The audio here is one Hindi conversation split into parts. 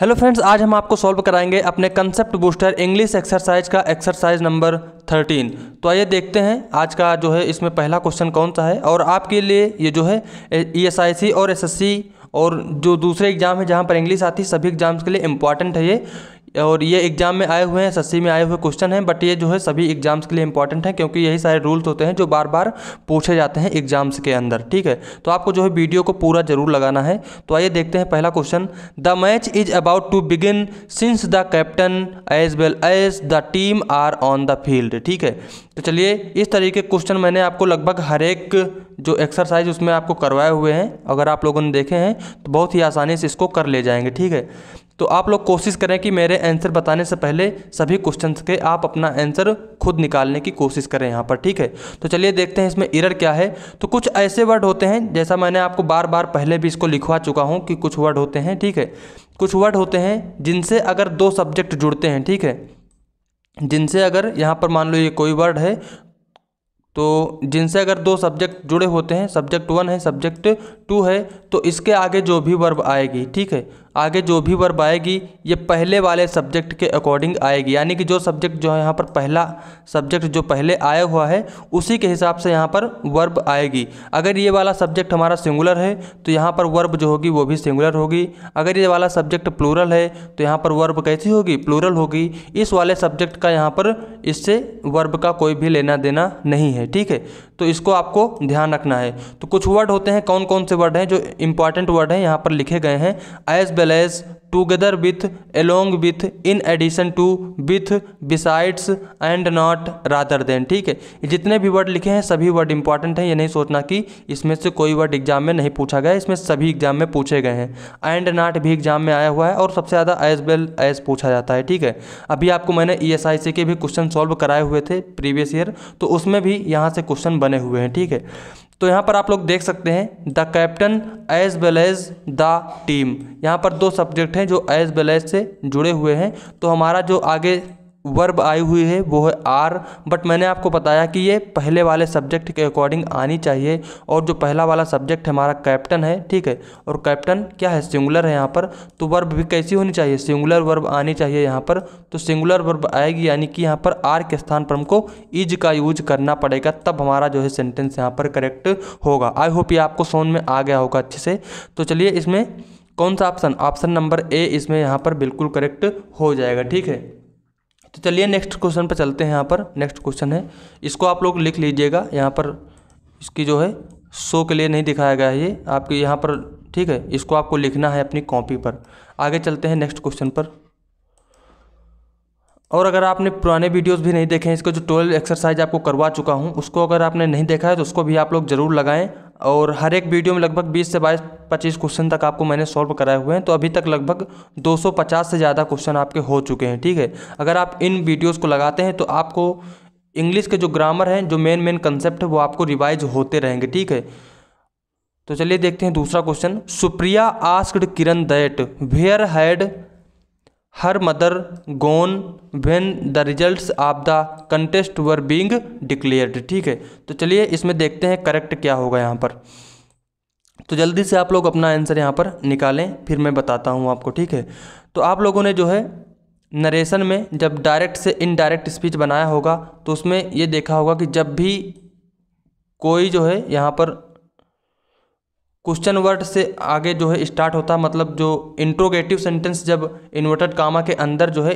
हेलो फ्रेंड्स, आज हम आपको सॉल्व कराएंगे अपने कंसेप्ट बूस्टर इंग्लिश एक्सरसाइज का एक्सरसाइज नंबर 13। तो आइए देखते हैं आज का जो है इसमें पहला क्वेश्चन कौन सा है। और आपके लिए ये जो है ESIC और SSC और जो दूसरे एग्जाम है जहां पर इंग्लिश आती है सभी एग्जाम्स के लिए इंपॉर्टेंट है ये। और ये एग्जाम में आए हुए हैं, SSC में आए हुए क्वेश्चन हैं, बट ये जो है सभी एग्जाम्स के लिए इंपॉर्टेंट है क्योंकि यही सारे रूल्स होते हैं जो बार बार पूछे जाते हैं एग्जाम्स के अंदर। ठीक है, तो आपको जो है वीडियो को पूरा जरूर लगाना है। तो आइए देखते हैं पहला question. The match is about to begin since the captain as well as the team are on the field. ठीक है, तो चलिए इस तरीके के क्वेश्चन मैंने आपको लगभग हर एक जो एक्सरसाइज उसमें आपको करवाए हुए हैं। अगर आप लोगों ने देखे हैं तो बहुत ही आसानी से इसको कर ले जाएंगे। ठीक है, तो आप लोग कोशिश करें कि मेरे आंसर बताने से पहले सभी क्वेश्चंस के आप अपना आंसर खुद निकालने की कोशिश करें यहाँ पर। ठीक है, तो चलिए देखते हैं इसमें एरर क्या है। तो कुछ ऐसे वर्ड होते हैं, जैसा मैंने आपको बार बार पहले भी इसको लिखवा चुका हूँ कि कुछ वर्ड होते हैं। ठीक है, कुछ वर्ड होते हैं जिनसे अगर दो सब्जेक्ट जुड़ते हैं, ठीक है, जिनसे अगर यहाँ पर मान लो ये कोई वर्ड है तो जिनसे अगर दो सब्जेक्ट जुड़े होते हैं, सब्जेक्ट 1 है सब्जेक्ट 2 है, तो इसके आगे जो भी वर्ब आएगी, ठीक है, आगे जो भी वर्ब आएगी ये पहले वाले सब्जेक्ट के अकॉर्डिंग आएगी। यानी कि जो सब्जेक्ट जो है यहाँ पर पहला सब्जेक्ट जो पहले आया हुआ है उसी के हिसाब से यहाँ पर वर्ब आएगी। अगर ये वाला सब्जेक्ट हमारा सिंगुलर है तो यहाँ पर वर्ब जो होगी वो भी सिंगुलर होगी। अगर ये वाला सब्जेक्ट प्लूरल है तो यहाँ पर वर्ब कैसी होगी, प्लूरल होगी। इस वाले सब्जेक्ट का यहाँ पर इससे वर्ब का कोई भी लेना देना नहीं है। ठीक है, तो इसको आपको ध्यान रखना है। तो कुछ वर्ड होते हैं, कौन कौन से वर्ड हैं जो इंपॉर्टेंट वर्ड हैं यहाँ पर लिखे गए हैं। As well as, together with, along with, in addition to, with, besides, and not, rather than. ठीक है, जितने भी वर्ड लिखे हैं सभी वर्ड इंपॉर्टेंट हैं। ये नहीं सोचना कि इसमें से कोई वर्ड एग्जाम में नहीं पूछा गया, इसमें सभी एग्जाम में पूछे गए हैं। एंड नॉट भी एग्जाम में आया हुआ है और सबसे ज़्यादा एज वेल एज पूछा जाता है। ठीक है, अभी आपको मैंने ESIC के भी क्वेश्चन सॉल्व कराए हुए थे प्रीवियस ईयर, तो उसमें भी यहाँ से क्वेश्चन बने हुए हैं। ठीक है, तो यहाँ पर आप लोग देख सकते हैं the captain as well as the team, यहाँ पर दो सब्जेक्ट हैं जो एज वेल एज से जुड़े हुए हैं। तो हमारा जो आगे वर्ब आई हुई है वो है आर, बट मैंने आपको बताया कि ये पहले वाले सब्जेक्ट के अकॉर्डिंग आनी चाहिए। और जो पहला वाला सब्जेक्ट हमारा कैप्टन है, ठीक है, और कैप्टन क्या है, सिंगुलर है यहाँ पर, तो वर्ब भी कैसी होनी चाहिए, सिंगुलर वर्ब आनी चाहिए यहाँ पर। तो सिंगुलर वर्ब आएगी, यानी कि यहाँ पर आर के स्थान पर हमको इज का यूज करना पड़ेगा, तब हमारा जो है सेंटेंस यहाँ पर करेक्ट होगा। आई होप ये आपको समझ में आ गया होगा अच्छे से। तो चलिए इसमें कौन सा ऑप्शन नंबर ए इसमें यहाँ पर बिल्कुल करेक्ट हो जाएगा। ठीक है, तो चलिए नेक्स्ट क्वेश्चन पर चलते हैं। यहाँ पर नेक्स्ट क्वेश्चन है, इसको आप लोग लिख लीजिएगा। यहाँ पर इसकी जो है शो के लिए नहीं दिखाया गया है ये आपके यहाँ पर। ठीक है, इसको आपको लिखना है अपनी कॉपी पर। आगे चलते हैं नेक्स्ट क्वेश्चन पर। और अगर आपने पुराने वीडियोस भी नहीं देखे हैं, इसको जो 12 एक्सरसाइज आपको करवा चुका हूं उसको अगर आपने नहीं देखा है तो उसको भी आप लोग ज़रूर लगाएं। और हर एक वीडियो में लगभग 20 से 25 क्वेश्चन तक आपको मैंने सॉल्व कराए हुए हैं। तो अभी तक लगभग 250 से ज़्यादा क्वेश्चन आपके हो चुके हैं। ठीक है, अगर आप इन वीडियोज़ को लगाते हैं तो आपको इंग्लिश के जो ग्रामर हैं, जो मेन कंसेप्ट है वो आपको रिवाइज होते रहेंगे। ठीक है, तो चलिए देखते हैं दूसरा question. Supriya asked Kiran that where had her mother gone when the results of the contest were being declared. ठीक है, तो चलिए इसमें देखते हैं करेक्ट क्या होगा यहाँ पर। तो जल्दी से आप लोग अपना आंसर यहाँ पर निकालें, फिर मैं बताता हूँ आपको। ठीक है, तो आप लोगों ने जो है नरेशन में जब डायरेक्ट से इनडायरेक्ट स्पीच बनाया होगा तो उसमें ये देखा होगा कि जब भी कोई जो है यहाँ पर क्वेश्चन वर्ड से आगे जो है स्टार्ट होता है, मतलब जो इंट्रोगेटिव सेंटेंस जब इन्वर्टेड कामा के अंदर जो है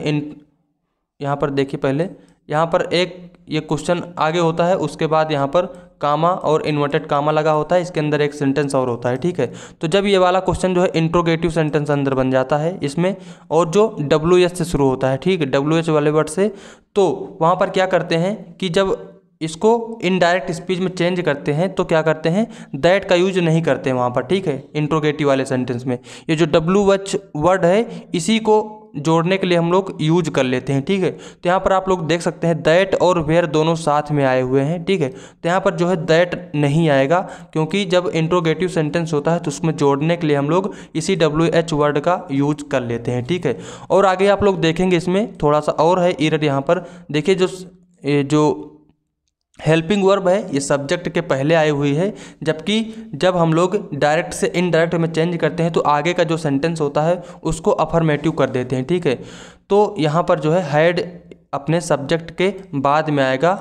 यहाँ पर देखिए, पहले यहाँ पर एक ये क्वेश्चन आगे होता है, उसके बाद यहाँ पर कामा और इन्वर्टेड कामा लगा होता है, इसके अंदर एक सेंटेंस और होता है। ठीक है, तो जब ये वाला क्वेश्चन जो है इंट्रोगेटिव सेंटेंस अंदर बन जाता है इसमें, और जो WH से शुरू होता है, ठीक है, WH वाले वर्ड से, तो वहाँ पर क्या करते हैं कि जब इसको इनडायरेक्ट स्पीच में चेंज करते हैं तो क्या करते हैं, दैट का यूज नहीं करते हैं वहाँ पर। ठीक है, इंट्रोगेटिव वाले सेंटेंस में ये जो WH वर्ड है इसी को जोड़ने के लिए हम लोग यूज कर लेते हैं। ठीक है, तो यहाँ पर आप लोग देख सकते हैं दैट और वेयर दोनों साथ में आए हुए हैं। ठीक है, तो यहाँ पर जो है दैट नहीं आएगा, क्योंकि जब इंट्रोगेटिव सेंटेंस होता है तो उसमें जोड़ने के लिए हम लोग इसी WH वर्ड का यूज कर लेते हैं। ठीक है, और आगे आप लोग देखेंगे इसमें थोड़ा सा और है एरर यहाँ पर। देखिए जो हेल्पिंग वर्ब है, ये सब्जेक्ट के पहले आई हुई है, जबकि जब हम लोग डायरेक्ट से इनडायरेक्ट में चेंज करते हैं तो आगे का जो सेंटेंस होता है उसको अफर्मेटिव कर देते हैं, ठीक है। तो यहाँ पर जो है हैड अपने सब्जेक्ट के बाद में आएगा,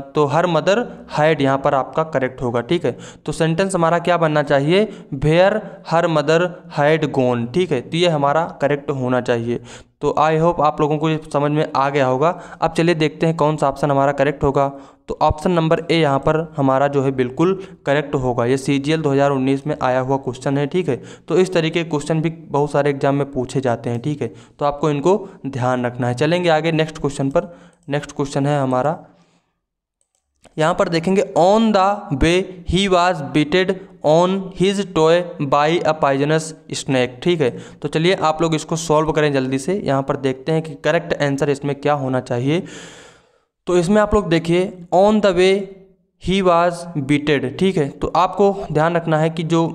तो हर मदर हैड यहाँ पर आपका करेक्ट होगा, ठीक है। तो सेंटेंस हमारा क्या बनना चाहिए, where her mother had gone, ठीक है। तो ये हमारा करेक्ट होना चाहिए। तो आई होप आप लोगों को ये समझ में आ गया होगा। अब चलिए देखते हैं कौन सा ऑप्शन हमारा करेक्ट होगा। तो ऑप्शन नंबर ए यहाँ पर हमारा जो है बिल्कुल करेक्ट होगा। ये CGL 2019 में आया हुआ क्वेश्चन है, ठीक है। तो इस तरीके के क्वेश्चन भी बहुत सारे एग्जाम में पूछे जाते हैं, ठीक है। तो आपको इनको ध्यान रखना है। चलेंगे आगे नेक्स्ट क्वेश्चन पर। नेक्स्ट क्वेश्चन है हमारा, यहाँ पर देखेंगे on the way he was beated on his toe by a poisonous snake, ठीक है। तो चलिए आप लोग इसको सॉल्व करें जल्दी से। यहाँ पर देखते हैं कि करेक्ट आंसर इसमें क्या होना चाहिए। तो इसमें आप लोग देखिए on the way he was beated, ठीक है। तो आपको ध्यान रखना है कि जो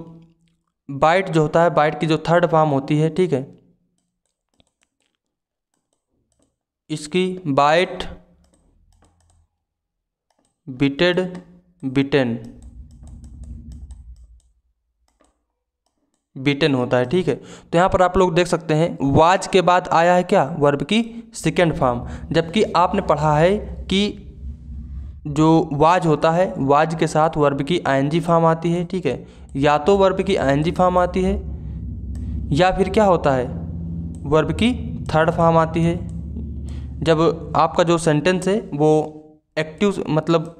बाइट जो होता है, बाइट की जो थर्ड फॉर्म होती है, ठीक है, इसकी बाइट, बीटेड, बीटेन, बीटेन होता है, ठीक है। तो यहाँ पर आप लोग देख सकते हैं वाज के बाद आया है क्या, वर्ब की सेकेंड फॉर्म, जबकि आपने पढ़ा है कि जो वाज होता है वाज के साथ वर्ब की ING फॉर्म आती है, ठीक है। या तो वर्ब की ING फॉर्म आती है या फिर क्या होता है वर्ब की थर्ड फॉर्म आती है। जब आपका जो सेंटेंस है वो एक्टिव मतलब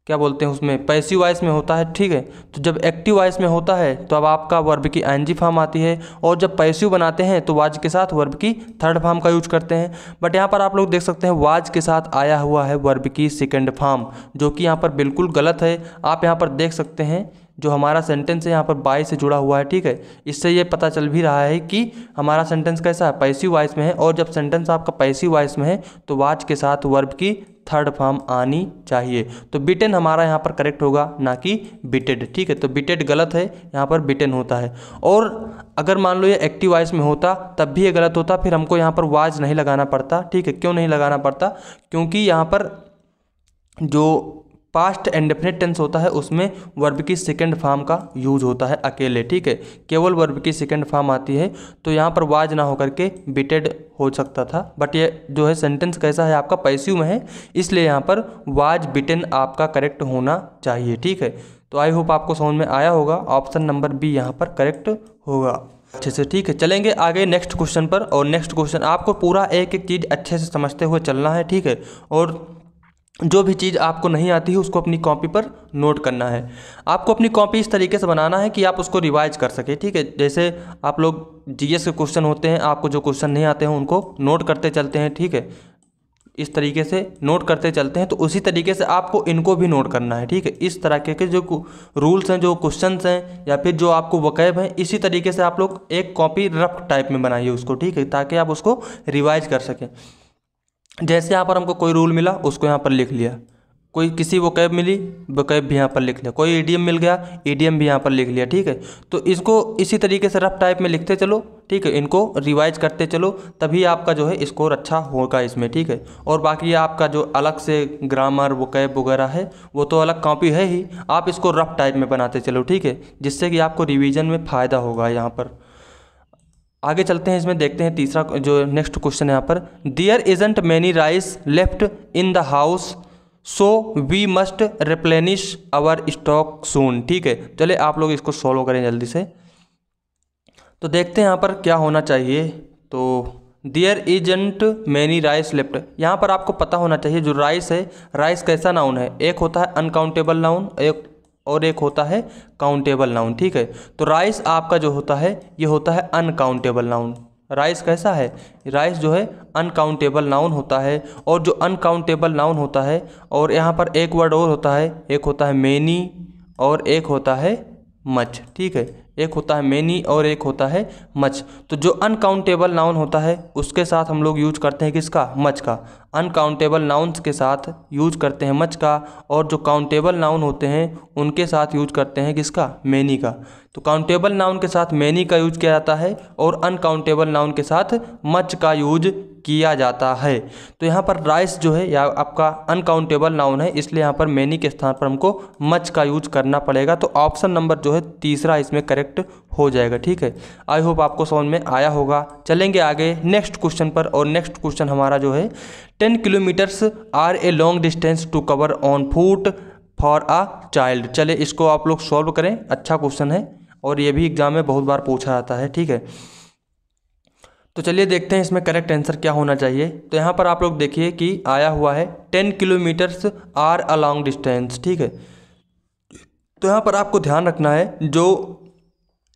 क्या बोलते हैं उसमें पैसिव वॉइस में होता है, ठीक है। तो जब एक्टिव वॉइस में होता है तो अब आपका वर्ब की ING फॉर्म आती है, और जब पैसिव बनाते हैं तो वाज के साथ वर्ब की थर्ड फॉर्म का यूज करते हैं। बट यहाँ पर आप लोग देख सकते हैं वाज के साथ आया हुआ है वर्ब की सेकंड फॉर्म, जो कि यहाँ पर बिल्कुल गलत है। आप यहाँ पर देख सकते हैं जो हमारा सेंटेंस है यहाँ पर बाई से जुड़ा हुआ है, ठीक है। इससे ये पता चल भी रहा है कि हमारा सेंटेंस कैसा है, पैसिव वॉइस में है। और जब सेंटेंस आपका पैसिव वॉइस में है तो वाज के साथ वर्ब की थर्ड फॉर्म आनी चाहिए। तो बीटेन हमारा यहाँ पर करेक्ट होगा, ना कि बीटेड, ठीक है। तो बीटेड गलत है, यहाँ पर बीटेन होता है। और अगर मान लो ये एक्टिव वॉइस में होता तब भी ये गलत होता, फिर हमको यहाँ पर वाज नहीं लगाना पड़ता, ठीक है। क्यों नहीं लगाना पड़ता, क्योंकि यहाँ पर जो पास्ट इंडेफिनिट टेंस होता है उसमें वर्ब की सेकंड फॉर्म का यूज होता है अकेले, ठीक है। केवल वर्ब की सेकंड फॉर्म आती है, तो यहाँ पर वाज ना होकर के बीटेड हो सकता था। बट ये जो है सेंटेंस कैसा है आपका पैसिव में है, इसलिए यहाँ पर वाज बीटेन आपका करेक्ट होना चाहिए, ठीक है। तो आई होप आपको समझ में आया होगा। ऑप्शन नंबर बी यहाँ पर करेक्ट होगा अच्छे से, ठीक है। चलेंगे आगे नेक्स्ट क्वेश्चन पर। और नेक्स्ट क्वेश्चन आपको पूरा एक एक चीज़ अच्छे से समझते हुए चलना है, ठीक है। और जो भी चीज़ आपको नहीं आती है उसको अपनी कॉपी पर नोट करना है। आपको अपनी कॉपी इस तरीके से बनाना है कि आप उसको रिवाइज कर सके, ठीक है। जैसे आप लोग GS के क्वेश्चन होते हैं, आपको जो क्वेश्चन नहीं आते हैं उनको नोट करते चलते हैं, ठीक है। इस तरीके से नोट करते चलते हैं, तो उसी तरीके से आपको इनको भी नोट करना है, ठीक है। इस तरह के जो रूल्स हैं, जो क्वेश्चंस हैं, या फिर जो आपको वकैब हैं, इसी तरीके से आप लोग एक कॉपी रफ टाइप में बनाइए उसको, ठीक है, ताकि आप उसको रिवाइज कर सकें। जैसे यहाँ पर हमको कोई रूल मिला उसको यहाँ पर लिख लिया, कोई किसी वोकैब मिली वोकैब भी यहाँ पर लिख लिया, कोई ईडीएम मिल गया ईडीएम भी यहाँ पर लिख लिया, ठीक है। तो इसको इसी तरीके से रफ टाइप में लिखते चलो, ठीक है। इनको रिवाइज करते चलो, तभी आपका जो है स्कोर अच्छा होगा इसमें, ठीक है। और बाकी आपका जो अलग से ग्रामर वोकैब वगैरह है वो तो अलग कॉपी है ही, आप इसको रफ टाइप में बनाते चलो, ठीक है, जिससे कि आपको रिविजन में फ़ायदा होगा। यहाँ पर आगे चलते हैं, इसमें देखते हैं तीसरा जो नेक्स्ट क्वेश्चन है यहाँ पर, there isn't many rice left in the house so we must replenish our stock soon, ठीक है। चले आप लोग इसको सॉल्व करें जल्दी से। तो देखते हैं यहाँ पर क्या होना चाहिए। तो there isn't many rice left, यहाँ पर आपको पता होना चाहिए जो राइस है, राइस कैसा नाउन है, एक होता है अनकाउंटेबल नाउन और एक होता है काउंटेबल नाउन, ठीक है। तो राइस आपका जो होता है ये होता है अनकाउंटेबल नाउन। राइस कैसा है, राइस जो है अनकाउंटेबल नाउन होता है। और जो अनकाउंटेबल नाउन होता है, और यहाँ पर एक वर्ड और होता है, एक होता है मैनी और एक होता है मच, ठीक है। एक होता है मैनी और एक होता है मच। तो जो अनकाउंटेबल नाउन होता है उसके साथ हम लोग यूज करते हैं किसका, मच का। अनकाउंटेबल नाउन्स के साथ यूज करते हैं मच का, और जो काउंटेबल नाउन होते हैं उनके साथ यूज करते हैं किसका, मैनी का। तो काउंटेबल नाउन के साथ मैनी का यूज किया जाता है और अनकाउंटेबल नाउन के साथ मच का यूज किया जाता है। तो यहाँ पर राइस जो है या आपका अनकाउंटेबल नाउन है, इसलिए यहाँ पर मैनी के स्थान पर हमको मच का यूज करना पड़ेगा। तो ऑप्शन नंबर जो है तीसरा इसमें करेक्ट हो जाएगा। ठीक है, आई होप आपको समझ में आया होगा। चलेंगे आगे नेक्स्ट क्वेश्चन पर, और नेक्स्ट क्वेश्चन हमारा जो है 10 kilometres are a long distance to cover on foot for a child. चले इसको आप लोग सॉल्व करें, अच्छा क्वेश्चन है और ये भी एग्जाम में बहुत बार पूछा जाता है। ठीक है, तो चलिए देखते हैं इसमें करेक्ट आंसर क्या होना चाहिए। तो यहाँ पर आप लोग देखिए कि आया हुआ है 10 kilometres are a long distance. ठीक है, तो यहाँ पर आपको ध्यान रखना है जो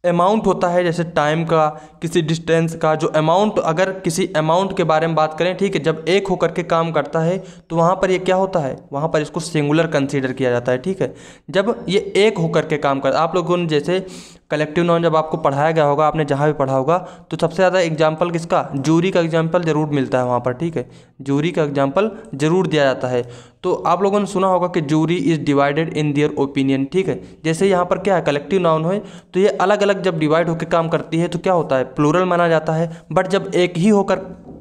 अमाउंट होता है, जैसे टाइम का, किसी डिस्टेंस का जो अमाउंट, अगर किसी अमाउंट के बारे में बात करें, ठीक है, जब एक होकर के काम करता है तो वहाँ पर ये क्या होता है, वहाँ पर इसको सिंगुलर कंसीडर किया जाता है। ठीक है, जब ये एक होकर के काम करता है, आप लोगों ने जैसे कलेक्टिव नाउन जब आपको पढ़ाया गया होगा, आपने जहाँ भी पढ़ा होगा, तो सबसे ज़्यादा एग्जाम्पल किसका, जूरी का एग्जाम्पल जरूर मिलता है वहाँ पर। ठीक है, जूरी का एग्जाम्पल जरूर दिया जाता है। तो आप लोगों ने सुना होगा कि jury is divided in their opinion. ठीक है, जैसे यहाँ पर क्या है, कलेक्टिव नाउन है तो ये अलग अलग जब डिवाइड होकर काम करती है तो क्या होता है, प्लूरल माना जाता है। बट जब एक ही होकर,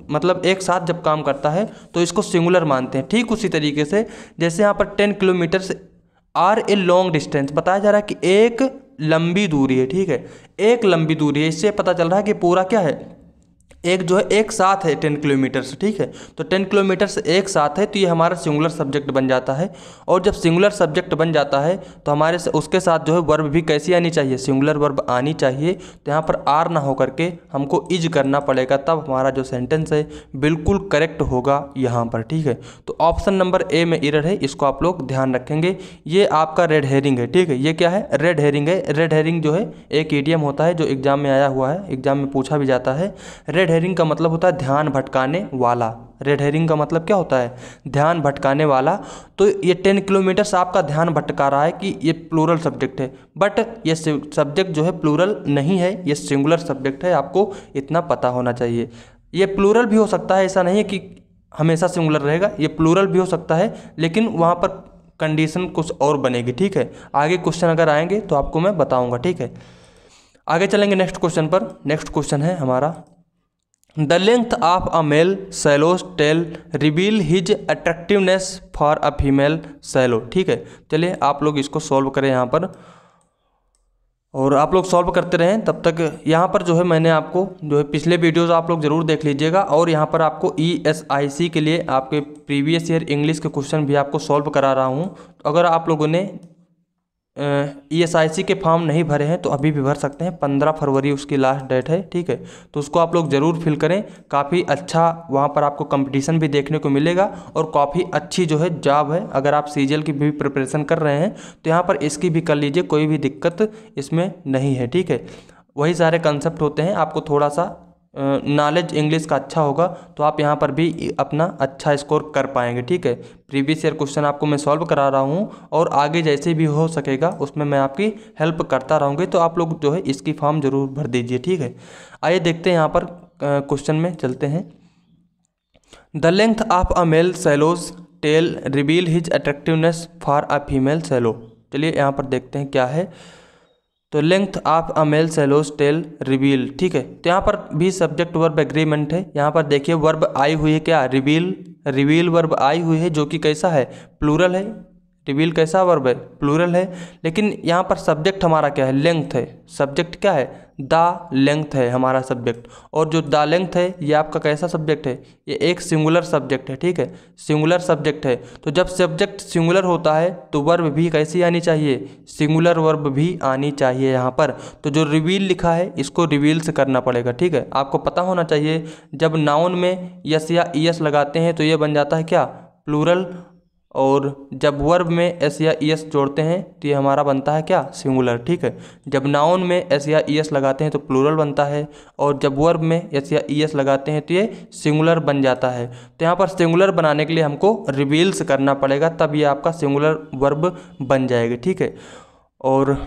मतलब एक साथ जब काम करता है तो इसको सिंगुलर मानते हैं। ठीक उसी तरीके से जैसे यहाँ पर 10 kilometres are a long distance बताया जा रहा है कि एक लंबी दूरी है। ठीक है, एक लंबी दूरी है, इससे पता चल रहा है कि पूरा क्या है, एक जो है एक साथ है 10 किलोमीटर से। ठीक है, तो 10 किलोमीटर से एक साथ है तो ये हमारा सिंगुलर सब्जेक्ट बन जाता है। और जब सिंगुलर सब्जेक्ट बन जाता है तो हमारे से उसके साथ जो है वर्ब भी कैसी आनी चाहिए, सिंगुलर वर्ब आनी चाहिए। तो यहाँ पर आर ना हो करके हमको इज करना पड़ेगा, तब हमारा जो सेंटेंस है बिल्कुल करेक्ट होगा यहाँ पर। ठीक है, तो ऑप्शन नंबर ए में एरर है, इसको आप लोग ध्यान रखेंगे। ये आपका रेड हेरिंग है। ठीक है, ये क्या है, रेड हेरिंग है। रेड हेरिंग जो है एक इडियम होता है जो एग्जाम में आया हुआ है, एग्जाम में पूछा भी जाता है। रेड हेरिंग का मतलब होता है ध्यान भटकाने वाला। रेड हेरिंग का मतलब क्या होता है, ध्यान भटकाने वाला। तो ये 10 किलोमीटर से आपका ध्यान भटका रहा है कि ये प्लूरल सब्जेक्ट है, बट ये सब्जेक्ट जो है प्लूरल नहीं है, ये सिंगुलर सब्जेक्ट है, आपको इतना पता होना चाहिए। ये प्लूरल भी हो सकता है, ऐसा नहीं है कि हमेशा सिंगुलर रहेगा, ये प्लूरल भी हो सकता है, लेकिन वहाँ पर कंडीशन कुछ और बनेगी। ठीक है, आगे क्वेश्चन अगर आएंगे तो आपको मैं बताऊँगा। ठीक है, आगे चलेंगे नेक्स्ट क्वेश्चन पर। नेक्स्ट क्वेश्चन है हमारा, the length of a male swallow's tail reveal his attractiveness for a female swallow. ठीक है, चलिए आप लोग इसको सॉल्व करें यहाँ पर, और आप लोग सॉल्व करते रहें तब तक। यहाँ पर जो है मैंने आपको जो है पिछले वीडियोज़ आप लोग ज़रूर देख लीजिएगा, और यहाँ पर आपको ESIC के लिए आपके प्रीवियस ईयर इंग्लिश के क्वेश्चन भी आपको सॉल्व करा रहा हूँ। अगर आप लोगों ने ESIC के फॉर्म नहीं भरे हैं तो अभी भी भर सकते हैं, 15 फरवरी उसकी लास्ट डेट है। ठीक है, तो उसको आप लोग ज़रूर फिल करें, काफ़ी अच्छा वहाँ पर आपको कंपटीशन भी देखने को मिलेगा, और काफ़ी अच्छी जो है जॉब है। अगर आप CGL की भी प्रिपरेशन कर रहे हैं तो यहाँ पर इसकी भी कर लीजिए, कोई भी दिक्कत इसमें नहीं है। ठीक है, वही सारे कंसेप्ट होते हैं, आपको थोड़ा सा नॉलेज इंग्लिश का अच्छा होगा तो आप यहाँ पर भी अपना अच्छा स्कोर कर पाएंगे। ठीक है, प्रीवियस ईयर क्वेश्चन आपको मैं सॉल्व करा रहा हूँ, और आगे जैसे भी हो सकेगा उसमें मैं आपकी हेल्प करता रहूँगी, तो आप लोग जो है इसकी फॉर्म जरूर भर दीजिए। ठीक है, आइए देखते हैं यहाँ पर क्वेश्चन में चलते हैं। The length of a male swallow's tail reveal his attractiveness for a female swallow. चलिए यहाँ पर देखते हैं क्या है। तो length of a male swallow's tail reveal. ठीक है, तो यहाँ पर भी सब्जेक्ट वर्ब एग्रीमेंट है। यहाँ पर देखिए वर्ब आई हुई है क्या, रिवील। रिवील वर्ब आई हुई है जो कि कैसा है, प्लूरल है। रिवील कैसा वर्ब है, प्लूरल है। लेकिन यहाँ पर सब्जेक्ट हमारा क्या है, लेंथ है। सब्जेक्ट क्या है, द लेंथ है हमारा सब्जेक्ट। और जो द लेंथ है ये आपका कैसा सब्जेक्ट है, ये एक सिंगुलर सब्जेक्ट है। ठीक है, सिंगुलर सब्जेक्ट है। तो जब सब्जेक्ट सिंगुलर होता है तो वर्ब भी कैसी आनी चाहिए, सिंगुलर वर्ब भी आनी चाहिए यहाँ पर। तो जो रिवील लिखा है इसको रिवील से करना पड़ेगा। ठीक है, आपको पता होना चाहिए जब नाउन में यस या ईएस लगाते हैं तो ये बन जाता है क्या, प्लूरल, और जब वर्ब में एस या ईएस जोड़ते हैं तो ये हमारा बनता है क्या, सिंगुलर। ठीक है, जब नाउन में एस या ईएस लगाते हैं तो प्लूरल बनता है, और जब वर्ब में एस या ईएस लगाते हैं तो ये सिंगुलर बन जाता है। तो यहाँ पर सिंगुलर बनाने के लिए हमको रिवील्स करना पड़ेगा, तब ये आपका सिंगुलर वर्ब बन जाएगा। ठीक है, और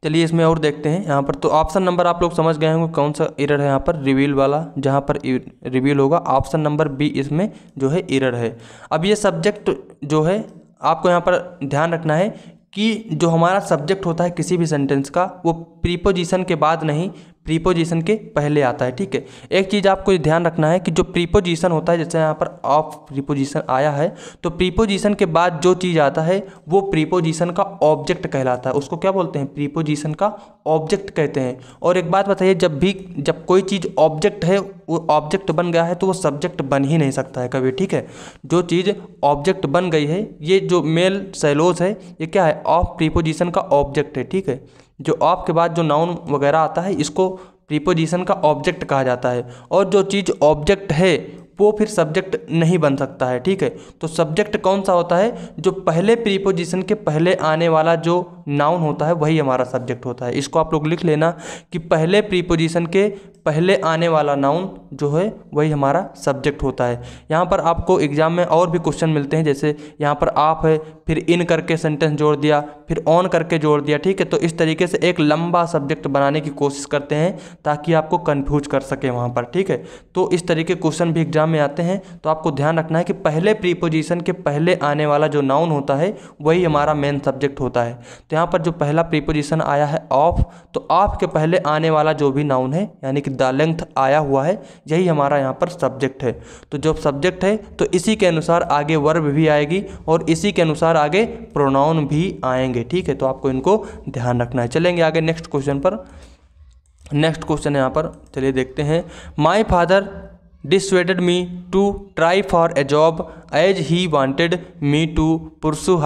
चलिए इसमें और देखते हैं यहाँ पर। तो ऑप्शन नंबर आप लोग समझ गए होंगे कौन सा एरर है यहाँ पर, रिवील वाला, जहाँ पर रिवील होगा ऑप्शन नंबर बी इसमें जो है एरर है। अब ये सब्जेक्ट जो है आपको यहाँ पर ध्यान रखना है कि जो हमारा सब्जेक्ट होता है किसी भी सेंटेंस का, वो प्रीपोजिशन के बाद नहीं, प्रीपोजिशन के पहले आता है। ठीक है, एक चीज़ आपको ध्यान रखना है कि जो प्रीपोजिशन होता है, जैसे यहाँ पर ऑफ प्रीपोजिशन आया है, तो प्रीपोजिशन के बाद जो चीज़ आता है वो प्रीपोजिशन का ऑब्जेक्ट कहलाता है। उसको क्या बोलते हैं? प्रीपोजिशन का ऑब्जेक्ट कहते हैं। और एक बात बताइए, जब कोई चीज़ ऑब्जेक्ट है, वो ऑब्जेक्ट बन गया है तो वो सब्जेक्ट बन ही नहीं सकता है कभी। ठीक है, जो चीज़ ऑब्जेक्ट बन गई है, ये जो मेल सेलोज है, ये क्या है? ऑफ प्रीपोजिशन का ऑब्जेक्ट है। ठीक है, जो ऑफ के बाद जो नाउन वगैरह आता है, इसको प्रीपोजिशन का ऑब्जेक्ट कहा जाता है। और जो चीज़ ऑब्जेक्ट है वो फिर सब्जेक्ट नहीं बन सकता है। ठीक है, तो सब्जेक्ट कौन सा होता है? जो पहले प्रीपोजिशन के पहले आने वाला जो नाउन होता है वही हमारा सब्जेक्ट होता है। इसको आप लोग लिख लेना कि पहले प्रीपोजिशन के पहले आने वाला नाउन जो है वही हमारा सब्जेक्ट होता है। यहाँ पर आपको एग्जाम में और भी क्वेश्चन मिलते हैं, जैसे यहाँ पर आप है, फिर इन करके सेंटेंस जोड़ दिया, फिर ऑन करके जोड़ दिया। ठीक है, तो इस तरीके से एक लंबा सब्जेक्ट बनाने की कोशिश करते हैं ताकि आपको कन्फ्यूज कर सके वहाँ पर। ठीक है, तो इस तरीके क्वेश्चन भी एग्जाम में आते हैं, तो आपको ध्यान रखना है कि पहले प्रीपोजिशन के पहले आने वाला जो नाउन होता है वही हमारा मेन सब्जेक्ट होता है। तो यहाँ पर जो पहला प्रीपोजिशन आया है ऑफ, तो ऑफ के पहले आने वाला जो भी नाउन है, यानी कि द लेंथ आया हुआ है, यही हमारा यहाँ पर सब्जेक्ट है। तो जब सब्जेक्ट है तो इसी के अनुसार आगे वर्ब भी आएगी और इसी के अनुसार आगे प्रोनाउन भी आएंगे। ठीक है, तो आपको इनको ध्यान रखना है। चलेंगे आगे नेक्स्ट क्वेश्चन पर। नेक्स्ट क्वेश्चन है यहाँ पर, चलिए देखते हैं। My father dissuaded me to try for a job as he wanted me to pursue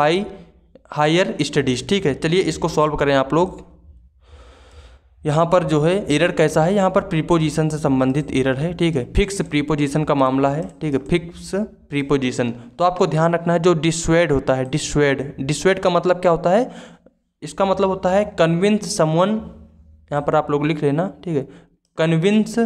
higher studies। ठीक है, चलिए इसको सॉल्व करें आप लोग। यहाँ पर जो है एरर कैसा है, यहाँ पर प्रीपोजिशन से संबंधित एरर है। ठीक है, फिक्स प्रीपोजिशन का मामला है। ठीक है, फिक्स प्रीपोजिशन, तो आपको ध्यान रखना है जो डिस्वेड होता है, डिस्वेड का मतलब क्या होता है? इसका मतलब होता है कन्विंस समवन। यहाँ पर आप लोग लिख लेना। ठीक है, कन्विंस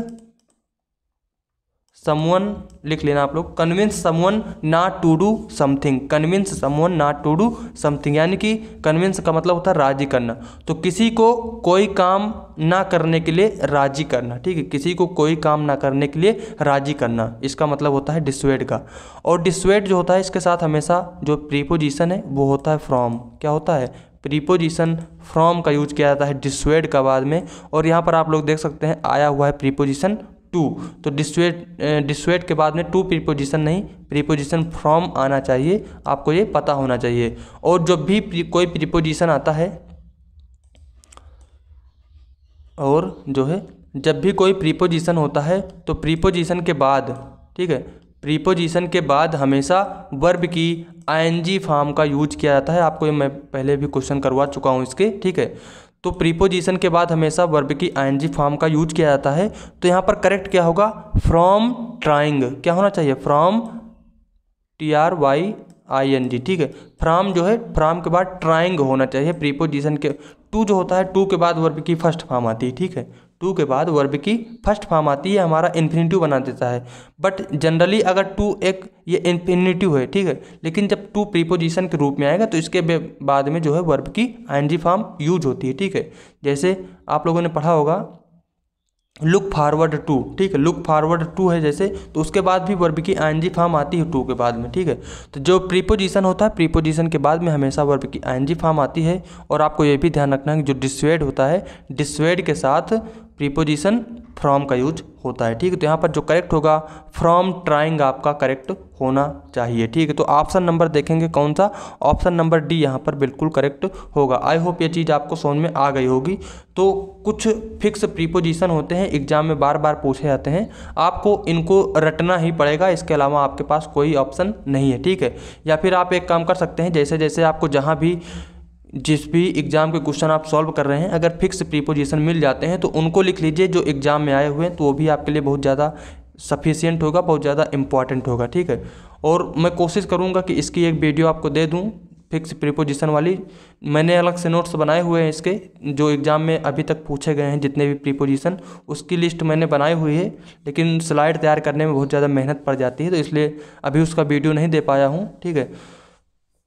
समवन लिख लेना आप लोग। Convince someone not to do something, convince someone not to do something, यानी कि कन्विंस का मतलब होता है राजी करना। तो किसी को कोई काम ना करने के लिए राजी करना। ठीक है, किसी को कोई काम ना करने के लिए राजी करना, इसका मतलब होता है डिस्वेड का। और डिस्वेड जो होता है, इसके साथ हमेशा जो प्रीपोजिशन है वो होता है फ्रॉम। क्या होता है? प्रीपोजिशन फ्रॉम का यूज किया जाता है डिस्वेड का बाद में। और यहाँ पर आप लोग देख सकते हैं आया हुआ है प्रीपोजिशन टू, तो डिस्वेड के बाद में टू प्रीपोजिशन नहीं, प्रीपोजिशन फ्रॉम आना चाहिए, आपको ये पता होना चाहिए। और जब भी कोई प्रीपोजिशन आता है, और जो है जब भी कोई प्रीपोजिशन होता है तो प्रीपोजिशन के बाद, ठीक है, प्रीपोजिशन के बाद हमेशा वर्ब की आईएनजी फॉर्म का यूज किया जाता है। आपको ये मैं पहले भी क्वेश्चन करवा चुका हूँ इसके। ठीक है, तो प्रीपोजिशन के बाद हमेशा वर्ब की आईएनजी फॉर्म का यूज किया जाता है। तो यहाँ पर करेक्ट क्या होगा? फ्रॉम ट्राइंग, क्या होना चाहिए? From TRYING। ठीक है, फ्रॉम जो है, फ्रॉम के बाद ट्राइंग होना चाहिए प्रीपोजिशन के। टू जो होता है, टू के बाद वर्ब की फर्स्ट फॉर्म आती है। ठीक है, टू के बाद वर्ब की फर्स्ट फॉर्म आती है, हमारा इन्फिनिटिव बना देता है। बट जनरली अगर टू एक ये इन्फिनिटिव है, ठीक है, लेकिन जब टू प्रीपोजिशन के रूप में आएगा तो इसके बाद में जो है वर्ब की आईएनजी फॉर्म यूज होती है। ठीक है, जैसे आप लोगों ने पढ़ा होगा लुक फॉरवर्ड टू। ठीक है, लुक फॉरवर्ड टू है जैसे, तो उसके बाद भी वर्ब की आईएनजी फॉर्म आती है टू के बाद में। ठीक है, तो जो प्रीपोजिशन होता है, प्रीपोजिशन के बाद में हमेशा वर्ब की आईएनजी फॉर्म आती है। और आपको ये भी ध्यान रखना है कि जो डिस्वेड होता है, डिस्वेड के साथ प्रीपोजिशन फ्रॉम का यूज होता है। ठीक है, तो यहाँ पर जो करेक्ट होगा फ्रॉम ट्राइंग आपका करेक्ट होना चाहिए। ठीक है, तो ऑप्शन नंबर देखेंगे कौन सा? ऑप्शन नंबर डी यहाँ पर बिल्कुल करेक्ट होगा। आई होप ये चीज़ आपको समझ में आ गई होगी। तो कुछ फिक्स प्रीपोजिशन होते हैं, एग्जाम में बार बार पूछे जाते हैं, आपको इनको रटना ही पड़ेगा, इसके अलावा आपके पास कोई ऑप्शन नहीं है। ठीक है, या फिर आप एक काम कर सकते हैं, जैसे जैसे आपको जहाँ भी जिस भी एग्ज़ाम के क्वेश्चन आप सॉल्व कर रहे हैं, अगर फिक्स प्रीपोजिशन मिल जाते हैं तो उनको लिख लीजिए जो एग्ज़ाम में आए हुए हैं, तो वो भी आपके लिए बहुत ज़्यादा सफिशिएंट होगा, बहुत ज़्यादा इंपॉर्टेंट होगा। ठीक है, और मैं कोशिश करूँगा कि इसकी एक वीडियो आपको दे दूँ फिक्स प्रीपोजिशन वाली। मैंने अलग से नोट्स बनाए हुए हैं इसके, जो एग्ज़ाम में अभी तक पूछे गए हैं जितने भी प्रीपोजिशन, उसकी लिस्ट मैंने बनाई हुई है, लेकिन स्लाइड तैयार करने में बहुत ज़्यादा मेहनत पड़ जाती है, तो इसलिए अभी उसका वीडियो नहीं दे पाया हूँ। ठीक है,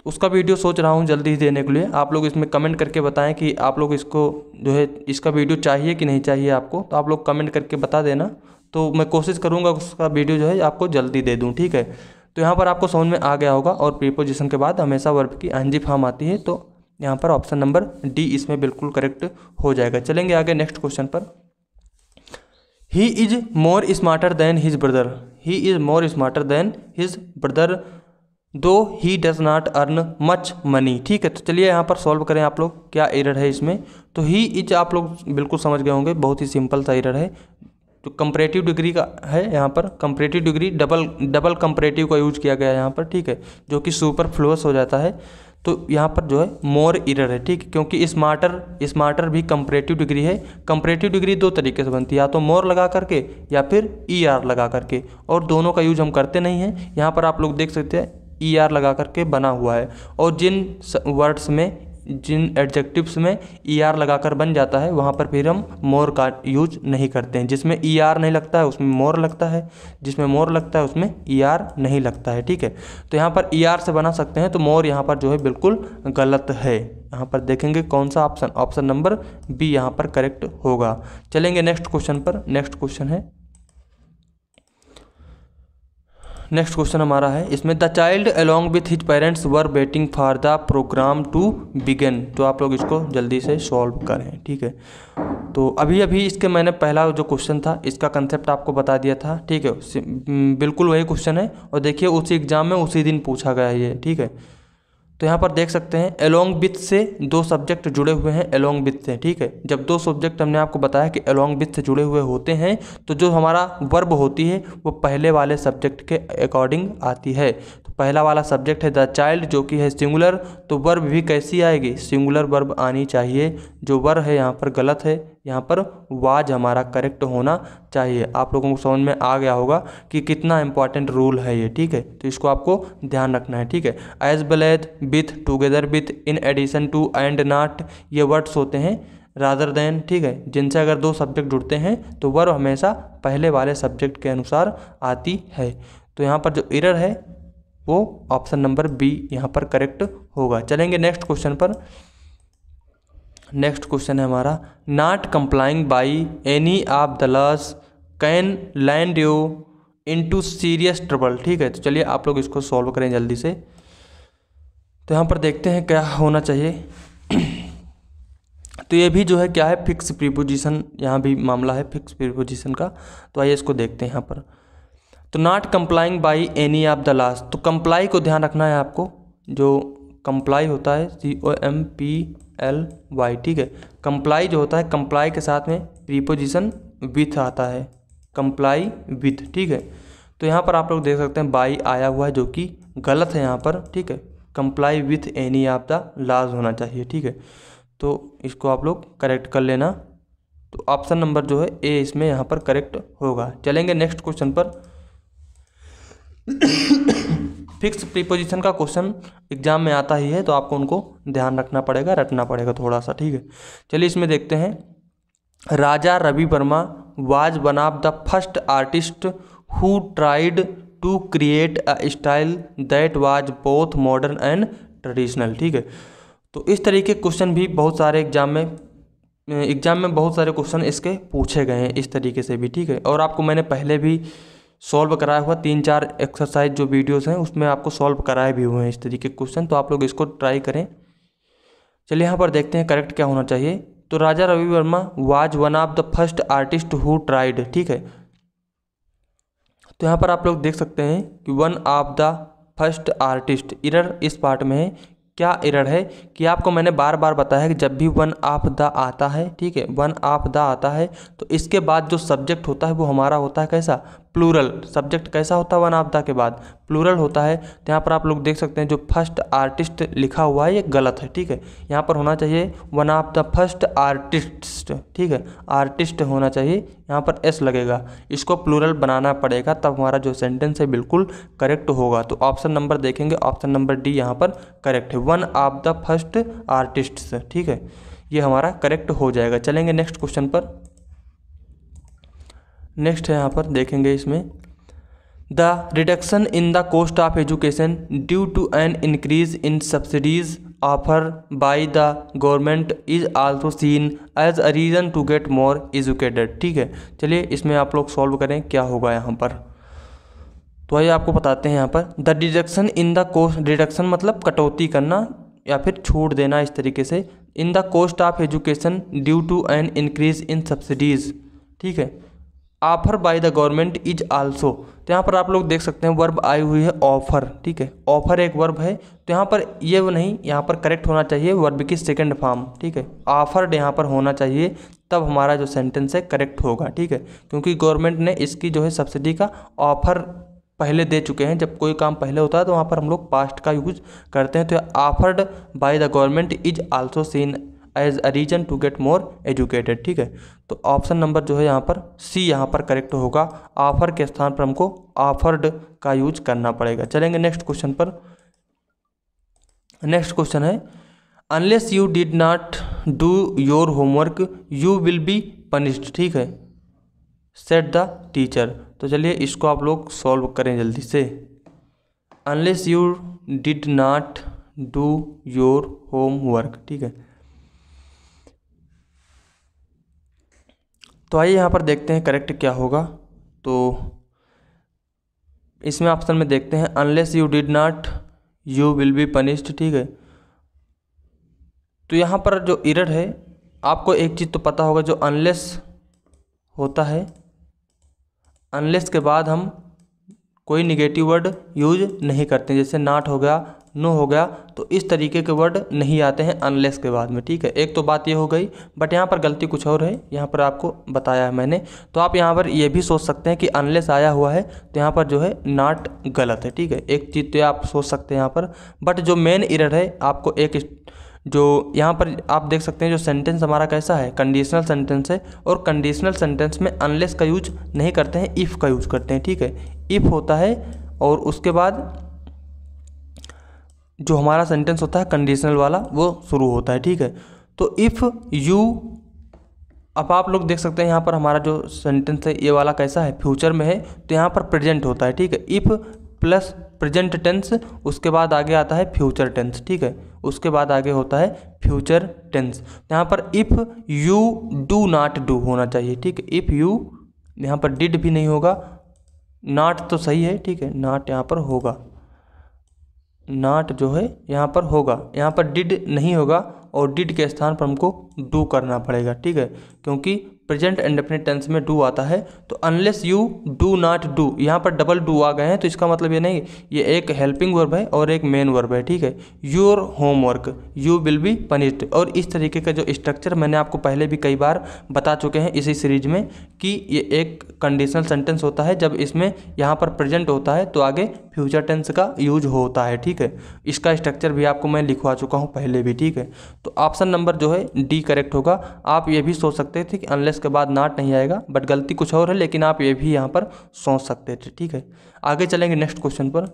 उसका वीडियो सोच रहा हूँ जल्दी ही देने के लिए। आप लोग इसमें कमेंट करके बताएं कि आप लोग इसको जो है इसका वीडियो चाहिए कि नहीं चाहिए आपको, तो आप लोग कमेंट करके बता देना, तो मैं कोशिश करूँगा उसका वीडियो जो है आपको जल्दी दे दूँ। ठीक है, तो यहाँ पर आपको समझ में आ गया होगा। और प्रीपोजिशन के बाद हमेशा वर्ब की आईएनजी फॉर्म आती है, तो यहाँ पर ऑप्शन नंबर डी इसमें बिल्कुल करेक्ट हो जाएगा। चलेंगे आगे नेक्स्ट क्वेश्चन पर। He is more smarter than his brother, he is more smarter than his brother though he does not earn much money. ठीक है, तो चलिए यहाँ पर सॉल्व करें आप लोग, क्या एरर है इसमें। तो ही इज आप लोग बिल्कुल समझ गए होंगे, बहुत ही सिंपल सा एरर है। तो कंपैरेटिव डिग्री का है यहाँ पर, कंपैरेटिव डिग्री डबल कंपैरेटिव का यूज किया गया है यहाँ पर। ठीक है, जो कि सुपरफ्लुअस हो जाता है। तो यहाँ पर जो है मोर एरर है। ठीक है, क्योंकि स्मार्टर भी कंपैरेटिव डिग्री है। कंपैरेटिव डिग्री दो तरीके से बनती है, या तो मोर लगा करके या फिर ER लगा करके, और दोनों का यूज हम करते नहीं हैं। यहाँ पर आप लोग देख सकते हैं ER लगा करके बना हुआ है, और जिन वर्ड्स में, जिन एडजेक्टिव्स में ER लगाकर बन जाता है वहाँ पर फिर हम मोर का यूज नहीं करते हैं। जिसमें ER नहीं लगता है उसमें मोर लगता है, जिसमें मोर लगता है उसमें ER नहीं लगता है। ठीक है, तो यहाँ पर ER से बना सकते हैं, तो मोर यहाँ पर जो है बिल्कुल गलत है। यहाँ पर देखेंगे कौन सा ऑप्शन, ऑप्शन नंबर B यहाँ पर करेक्ट होगा। चलेंगे नेक्स्ट क्वेश्चन पर। नेक्स्ट क्वेश्चन है, नेक्स्ट क्वेश्चन हमारा है इसमें, the child along with his parents were waiting for the programme to begin. तो आप लोग इसको जल्दी से सॉल्व करें। ठीक है, तो अभी इसके मैंने पहला जो क्वेश्चन था इसका कंसेप्ट आपको बता दिया था। ठीक है, बिल्कुल वही क्वेश्चन है, और देखिए उसी एग्जाम में उसी दिन पूछा गया है ये। ठीक है, तो यहाँ पर देख सकते हैं अलोंग विथ से दो सब्जेक्ट जुड़े हुए हैं, अलोंग विथ से। ठीक है, जब दो सब्जेक्ट हमने आपको बताया कि अलोंग विथ से जुड़े हुए होते हैं, तो जो हमारा वर्ब होती है वो पहले वाले सब्जेक्ट के अकॉर्डिंग आती है। तो पहला वाला सब्जेक्ट है द चाइल्ड, जो कि है सिंगुलर, तो वर्ब भी कैसी आएगी, सिंगुलर वर्ब आनी चाहिए। जो वर्ब है यहाँ पर गलत है, यहाँ पर वाज हमारा करेक्ट होना चाहिए। आप लोगों को समझ में आ गया होगा कि कितना इंपॉर्टेंट रूल है ये। ठीक है, तो इसको आपको ध्यान रखना है। ठीक है, as well as, with, together with, in addition to, and not, ये वर्ड्स होते हैं रादर देन। ठीक है, जिनसे अगर दो सब्जेक्ट जुड़ते हैं तो वर्ब हमेशा पहले वाले सब्जेक्ट के अनुसार आती है। तो यहाँ पर जो एरर है वो ऑप्शन नंबर B यहाँ पर करेक्ट होगा। चलेंगे नेक्स्ट क्वेश्चन पर। नेक्स्ट क्वेश्चन है हमारा, not complying by any of the laws can land you into serious trouble. ठीक है, तो चलिए आप लोग इसको सॉल्व करें जल्दी से। तो यहाँ पर देखते हैं क्या होना चाहिए। तो ये भी जो है क्या है, फिक्स प्रीपोजिशन, यहाँ भी मामला है फिक्स प्रीपोजिशन का। तो आइए इसको देखते हैं यहाँ पर। तो not complying by any of the laws, तो कंप्लाई को ध्यान रखना है आपको। जो कंप्लाई होता है COMPLY। ठीक है, कंप्लाई जो होता है, कंप्लाई के साथ में प्रीपोजिशन विथ आता है, कंप्लाई विथ। ठीक है, तो यहाँ पर आप लोग देख सकते हैं बाई आया हुआ है, जो कि गलत है यहाँ पर। ठीक है, comply with any of the laws होना चाहिए। ठीक है, तो इसको आप लोग करेक्ट कर लेना। तो ऑप्शन नंबर जो है A इसमें यहाँ पर करेक्ट होगा। चलेंगे नेक्स्ट क्वेश्चन पर। फिक्स प्रीपोजिशन का क्वेश्चन एग्जाम में आता ही है, तो आपको उनको ध्यान रखना पड़ेगा, रटना पड़ेगा थोड़ा सा। ठीक है, चलिए इसमें देखते हैं, Raja Ravi Varma was one of the first artist who tried to create a style that was both modern and traditional. ठीक है, तो इस तरीके के क्वेश्चन भी बहुत सारे एग्जाम में बहुत सारे क्वेश्चन इसके पूछे गए हैं इस तरीके से भी। ठीक है, और आपको मैंने पहले भी सॉल्व कराया हुआ 3-4 एक्सरसाइज जो वीडियोस हैं उसमें आपको सॉल्व कराए भी हुए हैं इस तरीके के क्वेश्चन, तो आप लोग इसको ट्राई करें। चलिए यहाँ पर देखते हैं करेक्ट क्या होना चाहिए। तो Raja Ravi Varma was one of the first artist who tried. ठीक है, तो यहाँ पर आप लोग देख सकते हैं कि one of the first artist, error इस पार्ट में है। क्या एरर है कि आपको मैंने बार बार बताया कि जब भी वन ऑफ द आता है, ठीक है, वन ऑफ द आता है, तो इसके बाद जो सब्जेक्ट होता है वो हमारा होता है कैसा, प्लूरल। सब्जेक्ट कैसा होता है वन ऑफ द के बाद, प्लूरल होता है। तो यहाँ पर आप लोग देख सकते हैं जो फर्स्ट आर्टिस्ट लिखा हुआ है ये गलत है। ठीक है, यहाँ पर होना चाहिए one of the first artist. ठीक है, आर्टिस्ट होना चाहिए, यहाँ पर S लगेगा, इसको प्लूरल बनाना पड़ेगा, तब हमारा जो सेंटेंस है बिल्कुल करेक्ट होगा। तो ऑप्शन नंबर देखेंगे, ऑप्शन नंबर D यहाँ पर करेक्ट है, one of the first artists. ठीक है, ये हमारा करेक्ट हो जाएगा। चलेंगे नेक्स्ट क्वेश्चन पर। नेक्स्ट है यहाँ पर देखेंगे इसमें, the reduction in the cost of education due to an increase in subsidies offer by the government is also seen as a reason to get more educated. ठीक है, चलिए इसमें आप लोग सॉल्व करें क्या होगा यहाँ पर। तो आइए आपको बताते हैं यहाँ पर, the deduction in the cost, deduction मतलब कटौती करना या फिर छूट देना इस तरीके से, in the cost of education due to an increase in subsidies. ठीक है, offer by the government is also, तो यहाँ पर आप लोग देख सकते हैं वर्ब आई हुई है ऑफर, ठीक है, ऑफर एक वर्ब है, तो यहाँ पर ये वो नहीं, यहाँ पर करेक्ट होना चाहिए वर्ब की सेकंड फॉर्म, ठीक है, ऑफर्ड यहाँ पर होना चाहिए, तब हमारा जो सेंटेंस है करेक्ट होगा, ठीक है, क्योंकि गवर्नमेंट ने इसकी जो है सब्सिडी का ऑफर पहले दे चुके हैं। जब कोई काम पहले होता है तो वहाँ पर हम लोग पास्ट का यूज करते हैं। तो offered by the government is also seen as a reason to get more educated, ठीक है। तो ऑप्शन नंबर जो है यहाँ पर सी यहाँ पर करेक्ट होगा। ऑफर के स्थान पर हमको ऑफर्ड का यूज करना पड़ेगा। चलेंगे नेक्स्ट क्वेश्चन पर। नेक्स्ट क्वेश्चन है unless you did not do your homework you will be punished, ठीक है, सेड द टीचर। तो चलिए इसको आप लोग सॉल्व करें जल्दी से। Unless you did not do your homework, ठीक है। तो आइए यहाँ पर देखते हैं करेक्ट क्या होगा। तो इसमें ऑप्शन में देखते हैं unless you did not you will be punished, ठीक है। तो यहाँ पर जो एरर है, आपको एक चीज़ तो पता होगा, जो अनलेस होता है, अनलेस के बाद हम कोई निगेटिव वर्ड यूज नहीं करते, जैसे नॉट हो गया, नो हो गया, तो इस तरीके के वर्ड नहीं आते हैं अनलेस के बाद में, ठीक है। एक तो बात ये हो गई, बट यहाँ पर गलती कुछ और है, यहाँ पर आपको बताया है मैंने। तो आप यहाँ पर ये भी सोच सकते हैं कि अनलेस आया हुआ है तो यहाँ पर जो है नॉट गलत है, ठीक है। एक चीज़ तो आप सोच सकते हैं यहाँ पर, बट जो मेन एरर है आपको एक जो यहाँ पर आप देख सकते हैं, जो सेंटेंस हमारा कैसा है, कंडीशनल सेंटेंस है, और कंडीशनल सेंटेंस में अनलेस का यूज नहीं करते हैं, इफ़ का यूज करते हैं, ठीक है। इफ़ होता है और उसके बाद जो हमारा सेंटेंस होता है कंडीशनल वाला वो शुरू होता है, ठीक है। तो इफ़ यू, अब आप लोग देख सकते हैं यहाँ पर हमारा जो सेंटेंस है ये वाला कैसा है, फ्यूचर में है, तो यहाँ पर प्रेजेंट होता है, ठीक है। इफ़ प्लस प्रेजेंट टेंस, उसके बाद आगे आता है फ्यूचर टेंस, ठीक है, उसके बाद आगे होता है फ्यूचर टेंस। यहाँ पर if you do not do होना चाहिए, ठीक है। इफ़ यू, यहाँ पर डिड भी नहीं होगा, नॉट तो सही है, ठीक है, नॉट यहाँ पर होगा, नॉट जो है यहाँ पर होगा, यहाँ पर डिड नहीं होगा, और डिड के स्थान पर हमको डू करना पड़ेगा, ठीक है, क्योंकि प्रेजेंट इंडेफिनिट टेंस में डू आता है। तो unless you do not do, यहाँ पर डबल डू आ गए हैं, तो इसका मतलब ये नहीं, ये एक हेल्पिंग वर्ब है और एक मेन वर्ब है, ठीक है। Your homework you will be punished, और इस तरीके का जो स्ट्रक्चर मैंने आपको पहले भी कई बार बता चुके हैं इसी सीरीज में, कि ये एक कंडीशनल सेंटेंस होता है, जब इसमें यहाँ पर प्रेजेंट होता है तो आगे फ्यूचर टेंस का यूज होता है, ठीक है। इसका स्ट्रक्चर भी आपको मैं लिखवा चुका हूँ पहले भी, ठीक है। तो ऑप्शन नंबर जो है डी करेक्ट होगा। आप ये भी सोच सकते थे कि अनलेस के बाद नॉट नहीं आएगा, बट गलती कुछ और है, लेकिन आप ये भी यहाँ पर सोच सकते थे, ठीक है। आगे चलेंगे नेक्स्ट क्वेश्चन पर।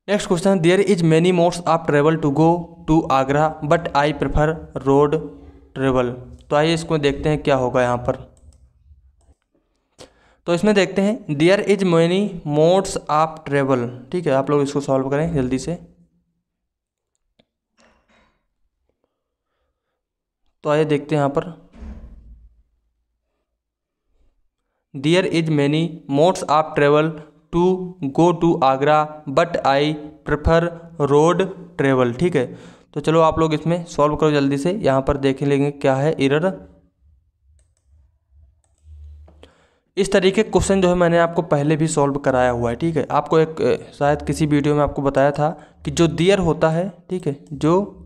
Next question, there is many modes of travel to go to Agra but I prefer road travel. तो आइए इसको देखते हैं क्या होगा यहाँ पर। तो इसमें देखते हैं there is many modes of travel, ठीक है। आप लोग इसको सॉल्व करें जल्दी से। तो आइए देखते हैं यहाँ पर, there is many modes of travel to go to Agra but I prefer road travel, ठीक है। तो चलो आप लोग इसमें सॉल्व करो जल्दी से। यहाँ पर देख लेंगे क्या है एरर। इस तरीके के क्वेश्चन जो है मैंने आपको पहले भी सॉल्व कराया हुआ है, ठीक है। आपको एक शायद किसी वीडियो में आपको बताया था कि जो दियर होता है, ठीक है, जो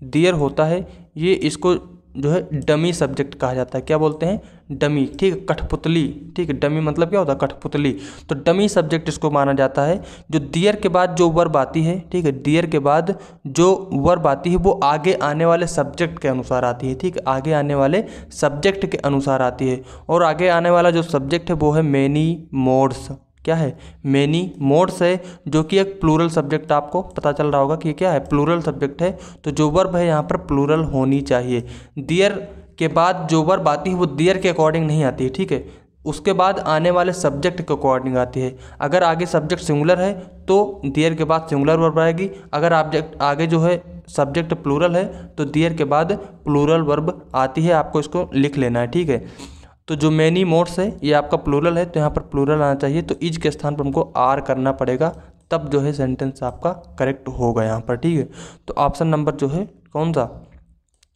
दियर होता है ये इसको जो है डमी सब्जेक्ट कहा जाता है। क्या बोलते हैं? डमी, ठीक है, कठपुतली, ठीक है। डमी मतलब क्या होता है? कठपुतली। तो डमी सब्जेक्ट इसको माना जाता है। जो दियर के बाद जो वर्ब आती है, ठीक है, दियर के बाद जो वर्ब आती है वो आगे आने वाले सब्जेक्ट के अनुसार आती है, ठीक है, आगे आने वाले सब्जेक्ट के अनुसार आती है। और आगे आने वाला जो सब्जेक्ट है वो है मेनी मोड्स। क्या है? मेनी मोड्स है, जो कि एक प्लूरल सब्जेक्ट, आपको पता चल रहा होगा कि ये क्या है, प्लूरल सब्जेक्ट है। तो जो वर्ब है यहाँ पर प्लूरल होनी चाहिए। दियर के बाद जो वर्ब आती है वो दियर के अकॉर्डिंग नहीं आती है, ठीक है, उसके बाद आने वाले सब्जेक्ट के अकॉर्डिंग आती है। अगर आगे सब्जेक्ट सिंगुलर है तो दियर के बाद सिंगुलर वर्ब आएगी। अगर ऑब्जेक्ट आगे जो है सब्जेक्ट प्लूरल है तो दियर के बाद प्लूरल वर्ब आती है। आपको इसको लिख लेना है, ठीक है। तो जो मेनी मोड्स है ये आपका प्लूरल है, तो यहाँ पर प्लूरल आना चाहिए। तो इज के स्थान पर हमको आर करना पड़ेगा, तब जो है सेंटेंस आपका करेक्ट होगा यहाँ पर, ठीक है। तो ऑप्शन नंबर जो है कौन सा?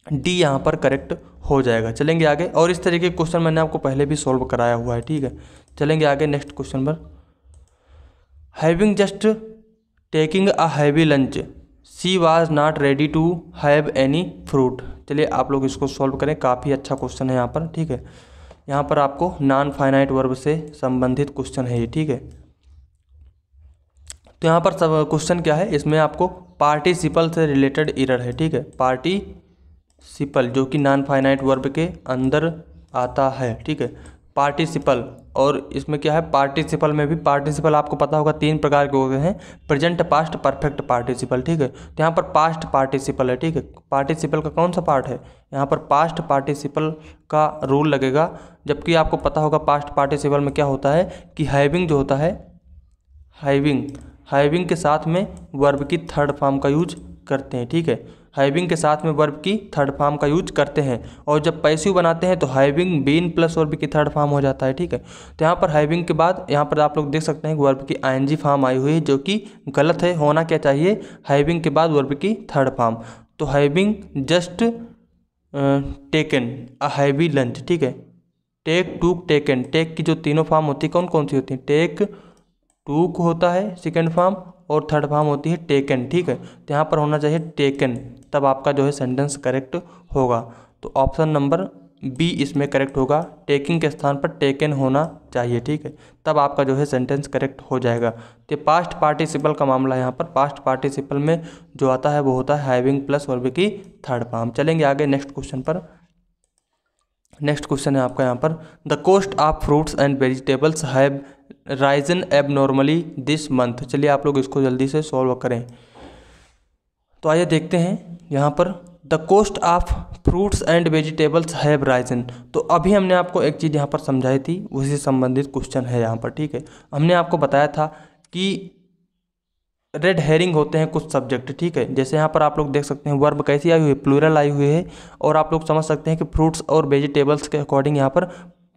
डी यहाँ पर करेक्ट हो जाएगा। चलेंगे आगे, और इस तरीके के क्वेश्चन मैंने आपको पहले भी सॉल्व कराया हुआ है, ठीक है। चलेंगे आगे नेक्स्ट क्वेश्चन पर। Having just taking a heavy lunch she was not ready to have any fruit. चलिए आप लोग इसको सॉल्व करें, काफ़ी अच्छा क्वेश्चन है यहाँ पर, ठीक है। यहाँ पर आपको नॉन फाइनाइट वर्ब से संबंधित क्वेश्चन है ये, ठीक है। तो यहाँ पर सब क्वेश्चन क्या है, इसमें आपको पार्टिसिपल से रिलेटेड एरर है, ठीक है। पार्टिसिपल जो कि नॉन फाइनाइट वर्ब के अंदर आता है, ठीक है। पार्टिसिपल, और इसमें क्या है, पार्टिसिपल में भी पार्टिसिपल आपको पता होगा 3 प्रकार के होते हैं, प्रेजेंट, पास्ट, परफेक्ट पार्टिसिपल, ठीक है। तो यहाँ पर पास्ट पार्टिसिपल है, ठीक है। पार्टिसिपल का कौन सा पार्ट है, यहाँ पर पास्ट पार्टिसिपल का रूल लगेगा। जबकि आपको पता होगा पास्ट पार्टिसिपल में क्या होता है कि हैविंग जो होता है, हैविंग के साथ में वर्ब की थर्ड फॉर्म का यूज करते हैं, ठीक है। हैविंग के साथ में वर्ब की थर्ड फॉर्म का यूज करते हैं, और जब पैसिव बनाते हैं तो हैविंग बीन प्लस वर्ब की थर्ड फॉर्म हो जाता है, ठीक है। तो यहाँ पर हैविंग के बाद यहाँ पर आप लोग देख सकते हैं कि वर्ब की आईएनजी फॉर्म आई हुई है, जो कि गलत है। होना क्या चाहिए, हैविंग के बाद वर्ब की थर्ड फॉर्म। तो having just taken a heavy lunch, ठीक है। टेक, टूक, टेकन, टेक की जो तीनों फॉर्म होती है कौन कौन सी होती है, टेक, टूक होता है सेकेंड फॉर्म, और थर्ड फॉर्म होती है टेकन, ठीक है। तो यहाँ पर होना चाहिए टेकन, तब आपका जो है सेंटेंस करेक्ट होगा। तो ऑप्शन नंबर बी इसमें करेक्ट होगा, टेकिंग के स्थान पर टेकन होना चाहिए, ठीक है। तब आपका जो है सेंटेंस करेक्ट हो जाएगा। तो पास्ट पार्टिसिपल का मामला है, यहाँ पर पास्ट पार्टिसिपल में जो आता है वो होता है हैविंग प्लस वर्ब की थर्ड फॉर्म। चलेंगे आगे नेक्स्ट क्वेश्चन पर। नेक्स्ट क्वेश्चन है आपका यहाँ पर, the cost of fruits and vegetables have Ryzen abnormally this month. चलिए आप लोग इसको जल्दी से सॉल्व करें। तो आइए देखते हैं यहाँ पर, the cost of fruits and vegetables have Ryzen. तो अभी हमने आपको एक चीज़ यहाँ पर समझाई थी, उसी से संबंधित क्वेश्चन है यहाँ पर, ठीक है। हमने आपको बताया था कि रेड हेरिंग होते हैं कुछ सब्जेक्ट, ठीक है। जैसे यहाँ पर आप लोग देख सकते हैं वर्ब कैसी आई हुई है, प्लूरल आई हुई है, और आप लोग समझ सकते हैं कि फ्रूट्स और वेजिटेबल्स के अकॉर्डिंग यहाँ पर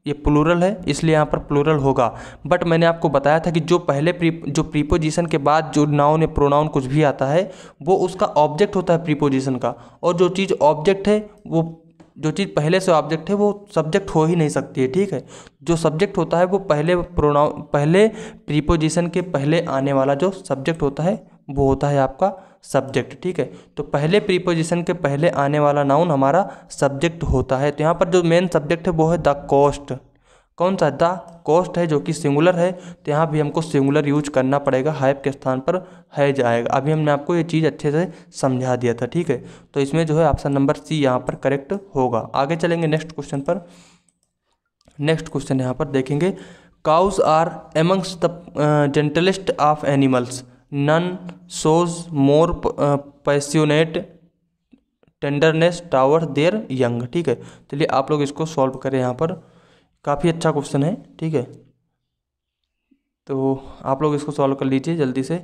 ये प्लूरल है, इसलिए यहाँ पर प्लूरल होगा। बट मैंने आपको बताया था कि जो पहले जो प्रीपोजिशन के बाद जो नाउन या प्रोनाउन कुछ भी आता है वो उसका ऑब्जेक्ट होता है प्रीपोजिशन का, और जो चीज़ ऑब्जेक्ट है वो, जो चीज़ पहले से ऑब्जेक्ट है वो सब्जेक्ट हो ही नहीं सकती है, ठीक है। जो सब्जेक्ट होता है वो पहले प्रीपोजिशन के पहले आने वाला जो सब्जेक्ट होता है वो होता है आपका सब्जेक्ट, ठीक है। तो पहले प्रीपोजिशन के पहले आने वाला नाउन हमारा सब्जेक्ट होता है। तो यहाँ पर जो मेन सब्जेक्ट है वो है द कॉस्ट। कौन सा, द कॉस्ट है, जो कि सिंगुलर है। तो यहाँ भी हमको सिंगुलर यूज करना पड़ेगा, हैव के स्थान पर है जाएगा। अभी हमने आपको ये चीज़ अच्छे से समझा दिया था, ठीक है। तो इसमें जो है ऑप्शन नंबर सी यहाँ पर करेक्ट होगा। आगे चलेंगे नेक्स्ट क्वेश्चन पर। नेक्स्ट क्वेश्चन यहाँ पर देखेंगे, cows are amongst the gentlest of animals, none shows more passionate tenderness tower their young, ठीक है। चलिए आप लोग इसको सॉल्व करें, यहाँ पर काफ़ी अच्छा क्वेश्चन है, ठीक है। तो आप लोग इसको सॉल्व कर लीजिए जल्दी से,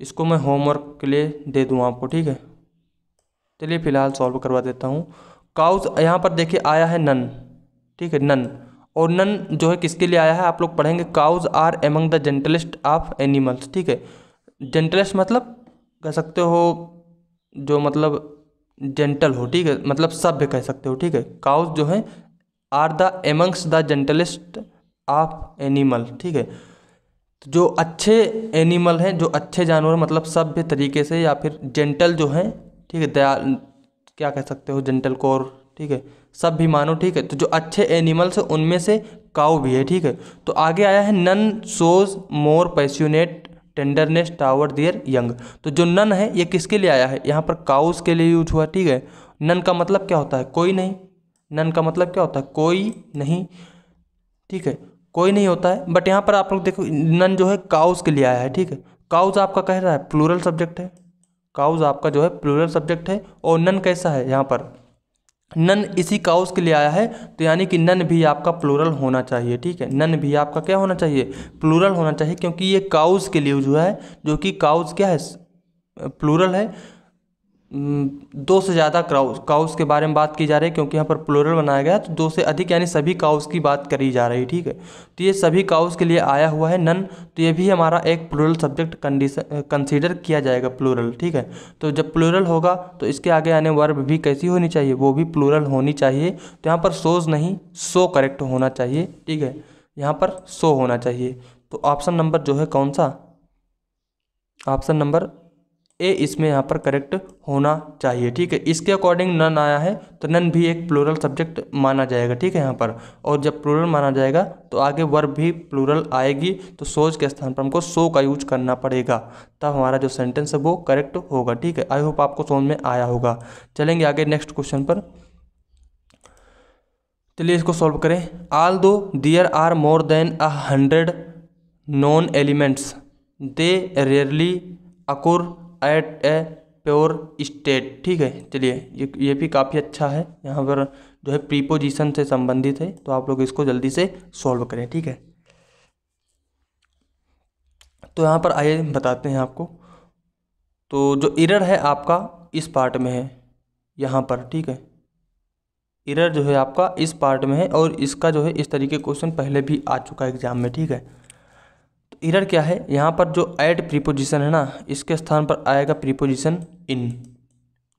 इसको मैं होमवर्क के लिए दे दूँ आपको, ठीक है। चलिए फिलहाल सॉल्व करवा देता हूँ। काउज यहाँ पर देखिए आया है नन, ठीक है, नन, और नन जो है किसके लिए आया है आप लोग पढ़ेंगे, cows are among the gentlest of animals, ठीक है। जेंटलेस्ट मतलब कह सकते हो जो मतलब जेंटल हो, ठीक है, मतलब सभ्य कह सकते हो, ठीक है। काउज जो है are the amongst the gentlest of animal, ठीक है। तो जो अच्छे एनिमल हैं, जो अच्छे जानवर मतलब सभ्य तरीके से, या फिर जेंटल जो हैं, ठीक है, दयाल क्या कह सकते हो, जेंटल को, और ठीक है सब भी मानो, ठीक है। तो जो अच्छे एनिमल्स हैं उनमें से काऊ भी है, ठीक है। तो आगे आया है nun shows more passionate tenderness tower their young. तो जो नन है ये किसके लिए आया है, यहाँ पर काउस के लिए यूज हुआ, ठीक है। नन का मतलब क्या होता है, कोई नहीं। नन का मतलब क्या होता है, कोई नहीं, ठीक है, कोई नहीं होता है। बट यहाँ पर आप लोग देखो नन जो है काउस के लिए आया है, ठीक है। काउस आपका कह रहा है प्लूरल सब्जेक्ट है, काउस आपका जो है प्लूरल सब्जेक्ट है, और नन कैसा है, यहाँ पर नन इसी काउस के लिए आया है। तो यानी कि नन भी आपका प्लूरल होना चाहिए, ठीक है। नन भी आपका क्या होना चाहिए, प्लूरल होना चाहिए, क्योंकि ये काउस के लिए यूज हुआ है, जो कि काउस क्या है, प्लूरल है। दो से ज़्यादा काउस के बारे में बात की जा रही है, क्योंकि यहाँ पर प्लूरल बनाया गया है, तो दो से अधिक यानी सभी काउस की बात करी जा रही है। ठीक है, तो ये सभी काउस के लिए आया हुआ है नन, तो ये भी हमारा एक प्लूरल सब्जेक्ट कंसीडर किया जाएगा प्लूरल। ठीक है, तो जब प्लूरल होगा तो इसके आगे आने वर्ब भी कैसी होनी चाहिए, वो भी प्लूरल होनी चाहिए। तो यहाँ पर सोज नहीं, सो करेक्ट होना चाहिए। ठीक है, यहाँ पर सो होना चाहिए। तो ऑप्शन नंबर जो है कौन सा, ऑप्शन नंबर ए इसमें यहाँ पर करेक्ट होना चाहिए। ठीक है, इसके अकॉर्डिंग नन आया है, तो नन भी एक प्लूरल सब्जेक्ट माना जाएगा। ठीक है, यहाँ पर और जब प्लूरल माना जाएगा तो आगे वर्ब भी प्लूरल आएगी, तो सोच के स्थान पर हमको सो का यूज करना पड़ेगा, तब हमारा जो सेंटेंस है वो करेक्ट होगा। ठीक है, आई होप आपको समझ में आया होगा। चलेंगे आगे नेक्स्ट क्वेश्चन पर। चलिए इसको सॉल्व करें। Although there are more than 100 known elements they rarely occur at a pure state. ठीक है, चलिए ये भी काफ़ी अच्छा है, यहाँ पर जो है प्रीपोजिशन से संबंधित है, तो आप लोग इसको जल्दी से सॉल्व करें। ठीक है, तो यहाँ पर आइए बताते हैं आपको। तो जो एरर है आपका इस पार्ट में है यहाँ पर। ठीक है, एरर जो है आपका इस पार्ट में है, और इसका जो है इस तरीके क्वेश्चन पहले भी आ चुका है एग्जाम में। ठीक है, तो एरर क्या है, यहाँ पर जो ऐड प्रीपोजिशन है ना, इसके स्थान पर आएगा प्रीपोजिशन इन।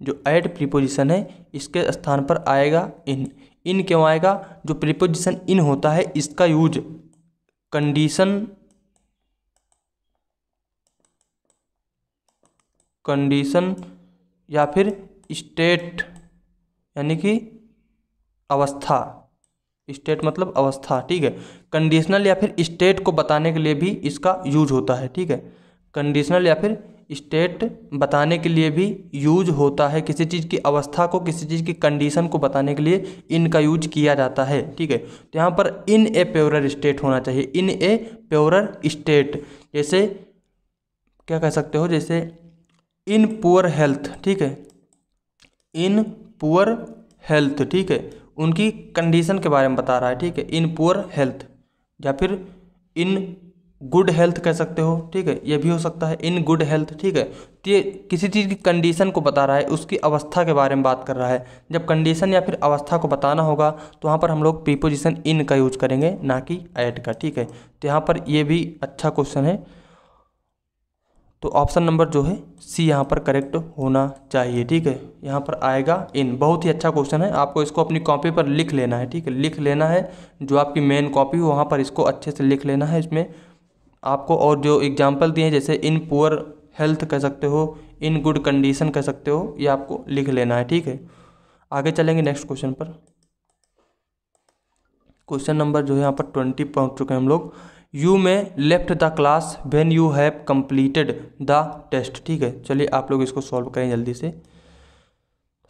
जो ऐड प्रीपोजिशन है इसके स्थान पर आएगा इन। इन क्यों आएगा, जो प्रीपोजिशन इन होता है इसका यूज कंडीशन या फिर स्टेट यानी कि अवस्था, स्टेट मतलब अवस्था। ठीक है, कंडीशनल या फिर स्टेट को बताने के लिए भी इसका यूज होता है। ठीक है, कंडीशनल या फिर स्टेट बताने के लिए भी यूज होता है, किसी चीज़ की अवस्था को, किसी चीज़ की कंडीशन को बताने के लिए इनका यूज किया जाता है। ठीक है, तो यहाँ पर इन ए प्योरर स्टेट होना चाहिए, इन ए प्योरर स्टेट। जैसे क्या कह सकते हो, जैसे इन पुअर हेल्थ। ठीक है, इन पुअर हेल्थ। ठीक है, उनकी कंडीशन के बारे में बता रहा है। ठीक है, इन पुअर हेल्थ, या फिर इन गुड हेल्थ कह सकते हो। ठीक है, ये भी हो सकता है इन गुड हेल्थ। ठीक है, तो ये किसी चीज़ की कंडीशन को बता रहा है, उसकी अवस्था के बारे में बात कर रहा है। जब कंडीशन या फिर अवस्था को बताना होगा तो वहाँ पर हम लोग प्रीपोजिशन इन का यूज करेंगे, ना कि एट का। ठीक है, तो यहाँ पर ये भी अच्छा क्वेश्चन है, तो ऑप्शन नंबर जो है सी यहाँ पर करेक्ट होना चाहिए। ठीक है, यहाँ पर आएगा इन। बहुत ही अच्छा क्वेश्चन है, आपको इसको अपनी कॉपी पर लिख लेना है। ठीक है, लिख लेना है, जो आपकी मेन कॉपी हो वहाँ पर इसको अच्छे से लिख लेना है। इसमें आपको और जो एग्जाम्पल दिए हैं, जैसे इन पुअर हेल्थ कह सकते हो, इन गुड कंडीशन कह सकते हो, ये आपको लिख लेना है। ठीक है, आगे चलेंगे नेक्स्ट क्वेश्चन पर। क्वेश्चन नंबर जो है यहाँ पर 20 पहुँच चुके हैं हम लोग। You may left the class when you have completed the test. ठीक है, चलिए आप लोग इसको सॉल्व करें जल्दी से।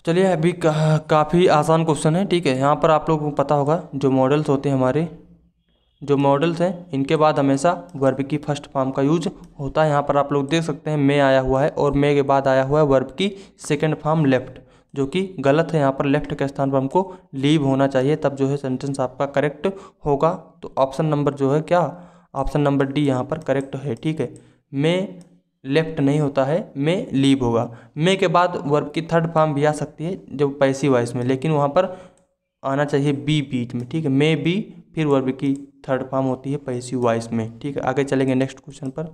चलिए अभी काफ़ी आसान क्वेश्चन है। ठीक है, यहाँ पर आप लोगों को पता होगा जो मॉडल्स होते हैं हमारे, जो मॉडल्स हैं इनके बाद हमेशा वर्ब की फर्स्ट फॉर्म का यूज होता है। यहाँ पर आप लोग देख सकते हैं मे आया हुआ है, और मे के बाद आया हुआ है वर्ब की सेकेंड फॉर्म लेफ्ट, जो कि गलत है। यहाँ पर लेफ्ट के स्थान पर हमको लीव होना चाहिए, तब जो है सेंटेंस आपका करेक्ट होगा। तो ऑप्शन नंबर जो है क्या, ऑप्शन नंबर डी यहाँ पर करेक्ट है। ठीक है, मे लेफ्ट नहीं होता है, मे लीव होगा। मे के बाद वर्ब की थर्ड फॉर्म भी आ सकती है जब पैसिव वॉइस में, लेकिन वहाँ पर आना चाहिए बी बीच में। ठीक है, मे बी, फिर वर्ब की थर्ड फॉर्म होती है पैसिव वॉइस में। ठीक है, आगे चलेंगे नेक्स्ट क्वेश्चन पर,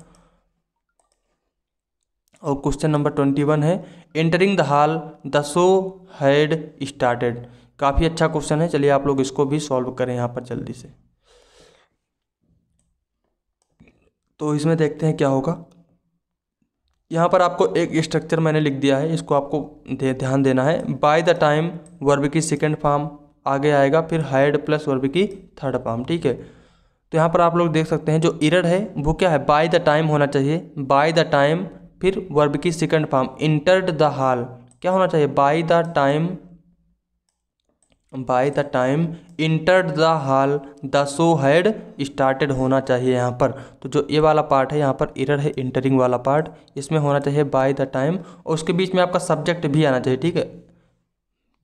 और क्वेश्चन नंबर 21 है entering the hall the show had started. काफ़ी अच्छा क्वेश्चन है, चलिए आप लोग इसको भी सॉल्व करें यहाँ पर जल्दी से। तो इसमें देखते हैं क्या होगा। यहाँ पर आपको एक स्ट्रक्चर मैंने लिख दिया है, इसको आपको ध्यान देना है। बाय द टाइम वर्ब की सेकेंड फॉर्म आगे आएगा, फिर हैड प्लस वर्ब की थर्ड फॉर्म। ठीक है, तो यहाँ पर आप लोग देख सकते हैं जो एरर है वो क्या है, बाय द टाइम होना चाहिए। बाय द टाइम फिर वर्ब की second form entered the hall, क्या होना चाहिए, by the time entered the hall the show had started होना चाहिए यहाँ पर। तो जो ये वाला पार्ट है यहाँ पर एरर है, इंटरिंग वाला पार्ट, इसमें होना चाहिए बाय द टाइम, और उसके बीच में आपका सब्जेक्ट भी आना चाहिए। ठीक है,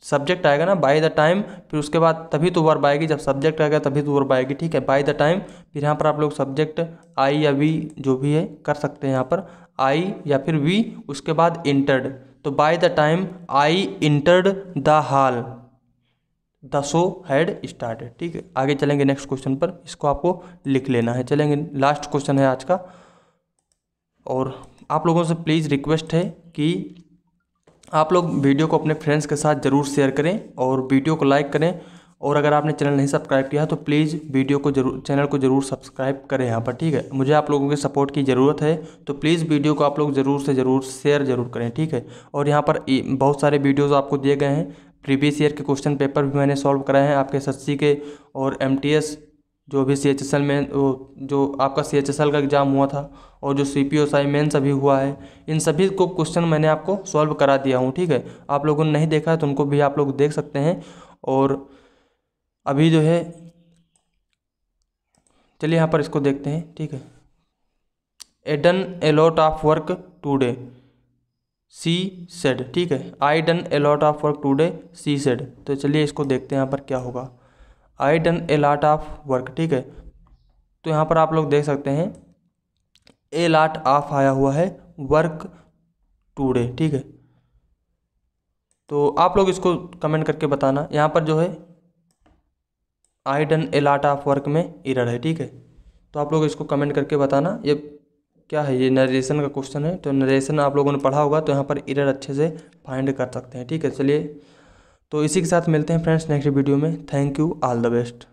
सब्जेक्ट आएगा ना बाय द टाइम, फिर उसके बाद तभी तो वर्ब आएगी, जब सब्जेक्ट आएगा तभी तो वर्ब आएगी। ठीक है, बाय द टाइम, फिर यहाँ पर आप लोग सब्जेक्ट आई या वी जो भी है कर सकते हैं, यहाँ पर आई या फिर वी, उसके बाद इंटर्ड, तो by the time I entered the hall the show had started. ठीक है, आगे चलेंगे नेक्स्ट क्वेश्चन पर, इसको आपको लिख लेना है। चलेंगे, लास्ट क्वेश्चन है आज का। और आप लोगों से प्लीज़ रिक्वेस्ट है कि आप लोग वीडियो को अपने फ्रेंड्स के साथ ज़रूर शेयर करें और वीडियो को लाइक करें। और अगर आपने चैनल नहीं सब्सक्राइब किया तो प्लीज़ वीडियो को जरूर, चैनल को ज़रूर सब्सक्राइब करें यहाँ पर। ठीक है, मुझे आप लोगों के सपोर्ट की ज़रूरत है, तो प्लीज़ वीडियो को आप लोग ज़रूर से ज़रूर शेयर ज़रूर करें। ठीक है, और यहाँ पर बहुत सारे वीडियोज़ आपको दिए गए हैं। प्रीवियस ईयर के क्वेश्चन पेपर भी मैंने सॉल्व कराए हैं आपके SSC के, और MTS जो भी CHSL में जो आपका CHSL का एग्ज़ाम हुआ था, और जो CPO मेंस अभी हुआ है, इन सभी को क्वेश्चन मैंने आपको सॉल्व करा दिया हूँ। ठीक है, आप लोगों ने नहीं देखा है तो उनको भी आप लोग देख सकते हैं। और अभी जो है, चलिए यहाँ पर इसको देखते हैं। ठीक है, a done a lot of work today she said. ठीक है, I done a lot of work today she said. तो चलिए इसको देखते हैं यहाँ पर क्या होगा। I done a lot of work. ठीक है, तो यहाँ पर आप लोग देख सकते हैं ए लॉट ऑफ आया हुआ है, वर्क टूडे। ठीक है, तो आप लोग इसको कमेंट करके बताना। यहाँ पर जो है I done a lot of work में एरर है। ठीक है, तो आप लोग इसको कमेंट करके बताना। ये क्या है, ये नरेशन का क्वेश्चन है, तो नरेशन आप लोगों ने पढ़ा होगा तो यहाँ पर एरर अच्छे से फाइंड कर सकते हैं। ठीक है, चलिए तो इसी के साथ मिलते हैं फ्रेंड्स नेक्स्ट वीडियो में। Thank you, all the best.